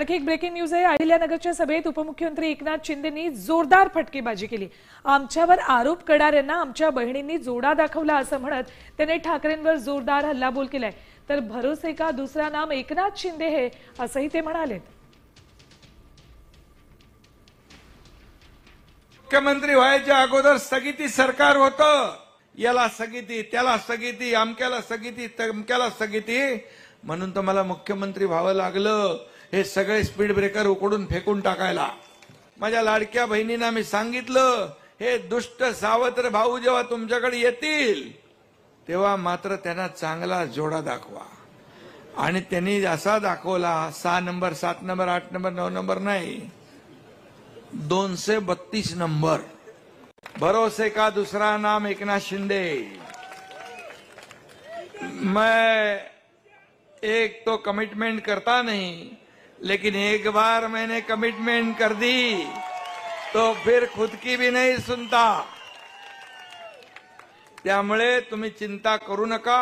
आणखी एक breaking news आहे। अहिल्यानगरच्या सभेत उपमुख्यमंत्री एकनाथ शिंदेंनी जोरदार फटकेबाजी केली। आमच्यावर आरोप करणाऱ्यांना आमच्या बहिणींनी जोडा दाखवला असं म्हणत त्यांनी ठाकरेंवर जोरदार हल्लाबोल केलाय। तर भरोसे का दुसरा नाम एकनाथ शिंदे है असंही ते म्हणाले। मुख्यमंत्री व्हायच्या अगोदर स्थगिती सरकार होतं, याला स्थगिती, त्याला स्थगिती, अमक्याला स्थगिती, तमक्याला स्थगिती, म्हणून तर मला मुख्यमंत्री व्हावं लागलं। हे सगळे स्पीड ब्रेकर उकडून फेकून टाकायला माझ्या लाडक्या बहिणींना मी सांगितलं, हे दुष्ट सावत्र भाऊ जेव्हा तुमच्याकडे येतील तेव्हा मात्र त्यांना चांगला जोडा दाखवा। आणि त्यांनी असा दाखवला, 6 नंबर, 7 नंबर, 8 नंबर, 9 नंबर नाही, 232 नंबर। भरोसे का दूसरा नाम एकनाथ शिंदे। मैं एक तो कमिटमेंट करता नहीं, लेकिन एक बार मैंने कमिटमेंट कर दी तो फिर खुद की भी नहीं सुनता। त्यामुळे तुम्ही चिंता करू नका।